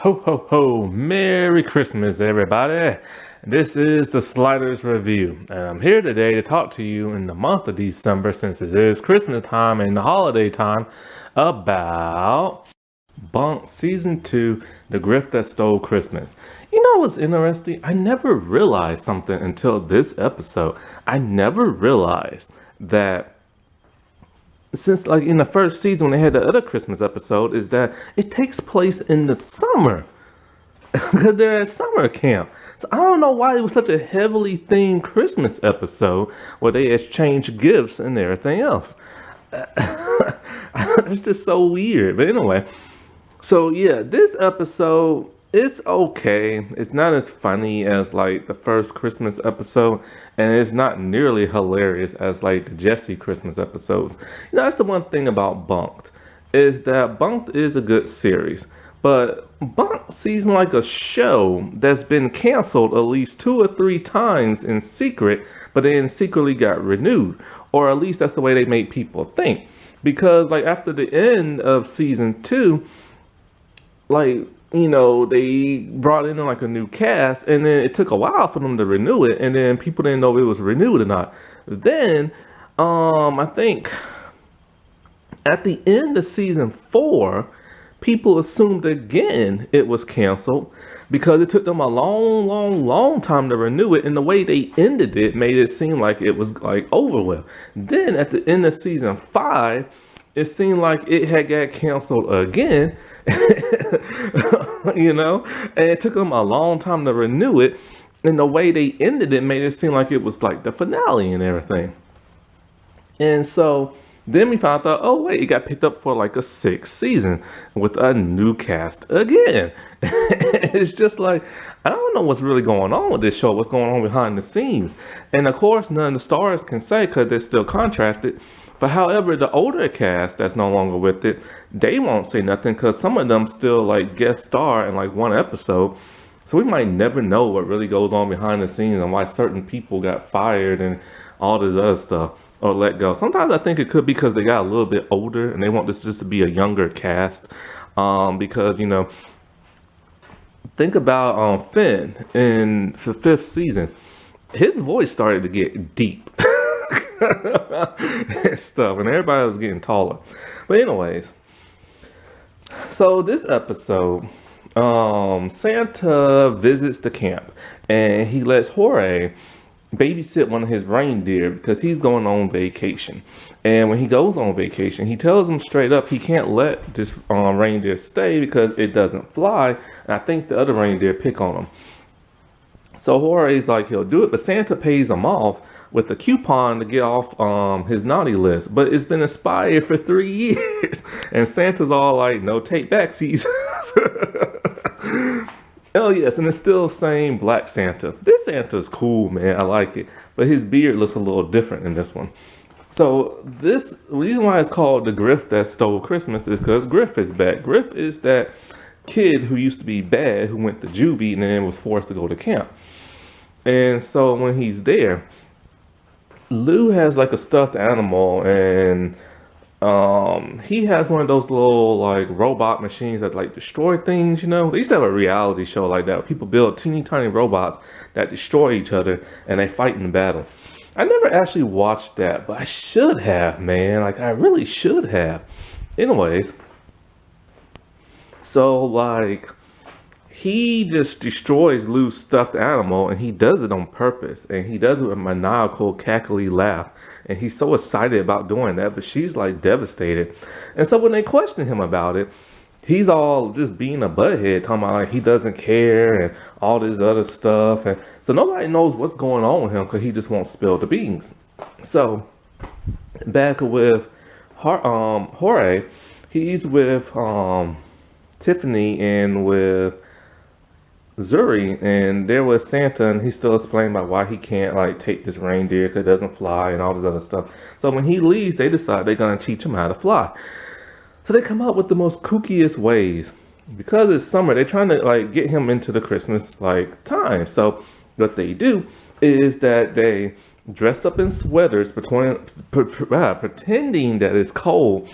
Ho ho ho, Merry Christmas everybody. This is the Sliders Review, and I'm here today to talk to you in the month of December, since it is Christmas time and the holiday time, about bunk'd Season 2, The Griff That Stole Christmas. You know what's interesting? I never realized something until this episode. I never realized that since like in the first season when they had the other Christmas episode, is that it takes place in the summer because they're at summer camp. So I don't know why it was such a heavily themed Christmas episode where they exchange gifts and everything else. It's just so weird. But anyway, so yeah, this episode, it's okay. It's not as funny as like the first Christmas episode, and it's not nearly hilarious as like the Jesse Christmas episodes. You know, that's the one thing about bunk'd, is that bunk'd is a good series, but bunk'd seems like a show that's been canceled at least 2 or 3 times in secret, but then secretly got renewed, or at least that's the way they make people think. Because like after the end of season 2, like, you know, they brought in like a new cast, and then it took a while for them to renew it, and then people didn't know if it was renewed or not. Then I think at the end of season 4, people assumed again it was canceled because it took them a long time to renew it, and the way they ended it made it seem like it was like over with. Then at the end of season 5, it seemed like it had got canceled again. You know, and it took them a long time to renew it, and the way they ended it made it seem like it was like the finale and everything. And so then we found out, oh wait, it got picked up for like a 6th season with a new cast again. It's just like, I don't know what's really going on with this show, what's going on behind the scenes. And of course, none of the stars can say because they're still contracted. But however, the older cast that's no longer with it, they won't say nothing because some of them still like guest star in like one episode. So we might never know what really goes on behind the scenes and why certain people got fired and all this other stuff or let go. Sometimes I think it could be because they got a little bit older and they want this just to be a younger cast. Because, you know, think about Finn in the 5th season. His voice started to get deep. And stuff, and everybody was getting taller. But anyways, so this episode, Santa visits the camp, and he lets Jorge babysit one of his reindeer because he's going on vacation. And when he goes on vacation, he tells him straight up he can't let this reindeer stay because it doesn't fly, and I think the other reindeer pick on him. So Jorge's like, he'll do it, but Santa pays him off with a coupon to get off his naughty list, but it's been expired for 3 years, and Santa's all like, no take backsies. Oh yes, and it's still saying Black Santa. This Santa's cool, man, I like it, but his beard looks a little different in this one. So this reason why it's called The Griff That Stole Christmas is because Griff is back. Griff is that kid who used to be bad, who went to juvie and then was forced to go to camp. And so when he's there, Lou has like a stuffed animal, and he has one of those little like robot machines that like destroy things, you know. They used to have a reality show like that where people build teeny tiny robots that destroy each other and they fight in the battle. I never actually watched that, but I should have, man. Like I really should have. Anyways, so like he just destroys Lou's stuffed animal, and he does it on purpose, and he does it with a maniacal, cackly laugh, and he's so excited about doing that, but she's like devastated. And so when they question him about it, he's all just being a butthead, talking about like he doesn't care and all this other stuff, and so nobody knows what's going on with him because he just won't spill the beans. So back with Jorge, he's with Tiffany and with Zuri, and there was Santa, and he's still explaining about why he can't like take this reindeer because it doesn't fly and all this other stuff. So when he leaves, they decide they're gonna teach him how to fly. So they come up with the most kookiest ways. Because it's summer, they're trying to like get him into the Christmas like time. So what they do is that they dress up in sweaters, pretending that it's cold,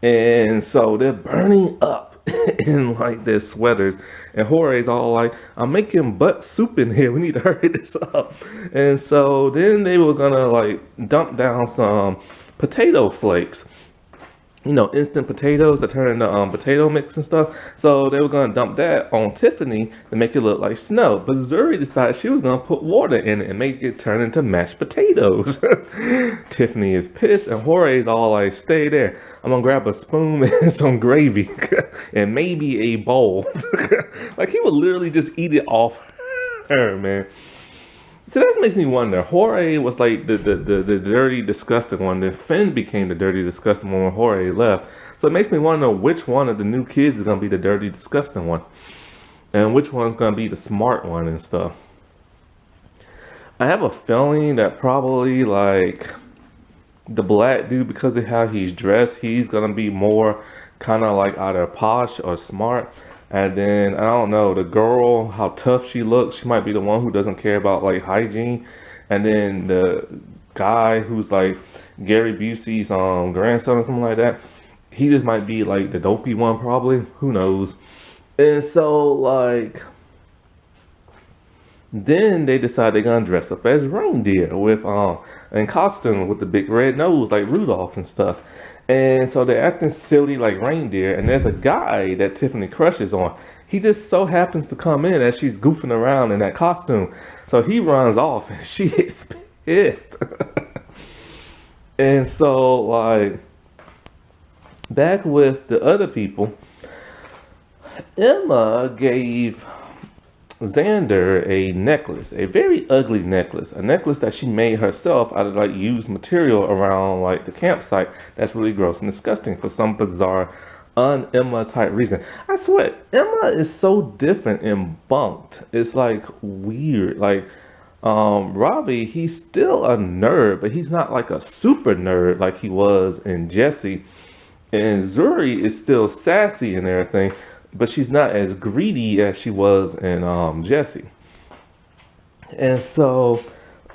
and so they're burning up in like their sweaters, and Jorge's all like, "I'm making butt soup in here. We need to hurry this up." And so then they were gonna like dump down some potato flakes, instant potatoes that turn into potato mix and stuff. So they were gonna dump that on Tiffany to make it look like snow. But Zuri decided she was gonna put water in it and make it turn into mashed potatoes. Tiffany is pissed, and Jorge's all like, "Stay there. I'm gonna grab a spoon and some gravy and maybe a bowl." Like he would literally just eat it off her, man. So that makes me wonder. Jorge was like the dirty, disgusting one. Then Finn became the dirty, disgusting one when Jorge left. So it makes me wonder which one of the new kids is going to be the dirty, disgusting one. And which one's going to be the smart one and stuff. I have a feeling that probably like the black dude, because of how he's dressed, he's going to be more kind of like either posh or smart. And then, I don't know, the girl, how tough she looks, she might be the one who doesn't care about like hygiene. And then the guy who's like Gary Busey's grandson or something like that, he just might be like the dopey one probably, who knows. And so like, then they decide they're gonna dress up as reindeer with in costume with the big red nose like Rudolph and stuff. And so they're acting silly like reindeer, and there's a guy that Tiffany crushes on. He just so happens to come in as she's goofing around in that costume. So he runs off and she is pissed. And so like back with the other people, Emma gave Xander a necklace, a very ugly necklace, a necklace that she made herself out of like used material around like the campsite. That's really gross and disgusting for some bizarre un-Emma type reason. I swear, Emma is so different in Bunk'd. It's like weird. Like Robbie, he's still a nerd, but he's not like a super nerd like he was in Jesse. And Zuri is still sassy and everything, but she's not as greedy as she was in Jesse. And so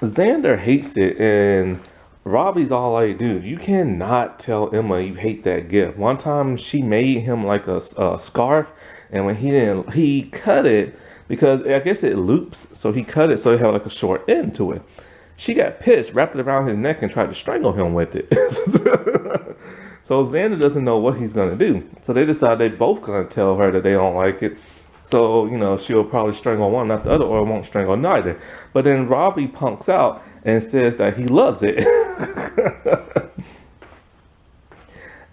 Xander hates it, and Robbie's all like, "Dude, you cannot tell Emma you hate that gift." One time she made him like a scarf, and when he cut it, because I guess it loops, so he cut it so it had like a short end to it. She got pissed, wrapped it around his neck, and tried to strangle him with it. So Xander doesn't know what he's gonna do. So they decide they both gonna tell her that they don't like it. So, she'll probably strangle one, not the other, or won't strangle neither. But then Robbie punks out and says that he loves it.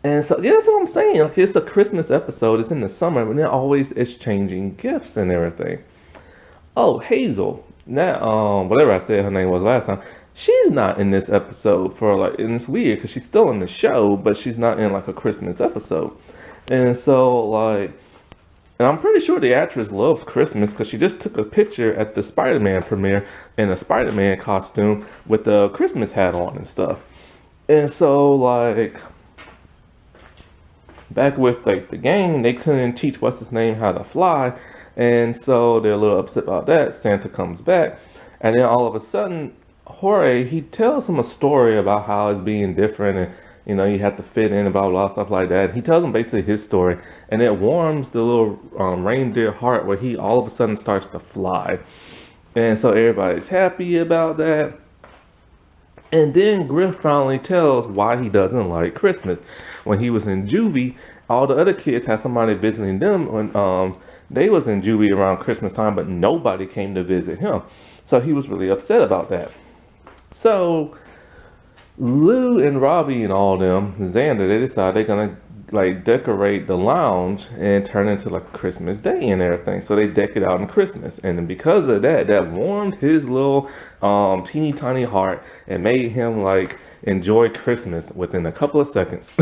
And so, yeah, that's what I'm saying. Like, it's a Christmas episode. It's in the summer, but then always exchanging gifts and everything. Oh, Hazel. Now, whatever I said her name was last time. She's not in this episode for like, and it's weird because she's still in the show, but she's not in like a Christmas episode. And so like, and I'm pretty sure the actress loves Christmas because she just took a picture at the Spider-Man premiere in a Spider-Man costume with the Christmas hat on and stuff. And so like, back with like the gang, they couldn't teach what's his name how to fly. And so they're a little upset about that. Santa comes back, and then all of a sudden, Jorge, he tells him a story about how it's being different, and you have to fit in and blah blah stuff like that. He tells him basically his story, and it warms the little reindeer heart where he all of a sudden starts to fly, and so everybody's happy about that. And then Griff finally tells why he doesn't like Christmas. When he was in juvie, all the other kids had somebody visiting them when they was in juvie around Christmas time, but nobody came to visit him, so he was really upset about that. So Lou and Robbie and all them, Xander, they decide they're gonna like decorate the lounge and turn it into like a Christmas day and everything. So they deck it out in Christmas, and then because of that, that warmed his little teeny tiny heart and made him like enjoy Christmas within a couple of seconds.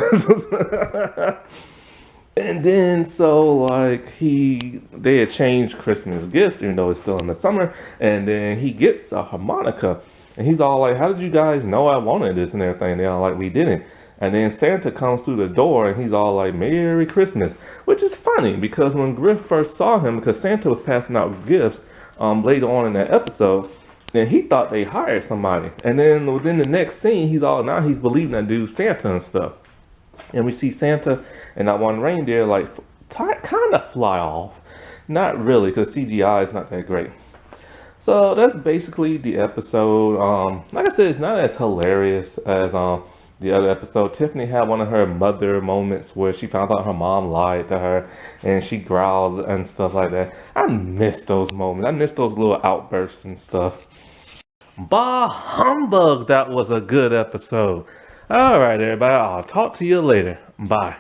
And then so like they had changed Christmas gifts, even though it's still in the summer, and then he gets a harmonica. And he's all like, "How did you guys know I wanted this and everything?" And they're all like, "We didn't." And then Santa comes through the door and he's all like, "Merry Christmas," which is funny because when Griff first saw him, because Santa was passing out gifts later on in that episode, and he thought they hired somebody. And then within the next scene, now he's believing that dude Santa and stuff. And we see Santa and that one reindeer like kind of fly off. Not really, because CGI is not that great. So that's basically the episode. Like I said, it's not as hilarious as the other episode. Tiffany had one of her mother moments where she found out her mom lied to her, and she growls and stuff like that. I miss those moments. I miss those little outbursts and stuff. Bah humbug! That was a good episode. All right, everybody. I'll talk to you later. Bye.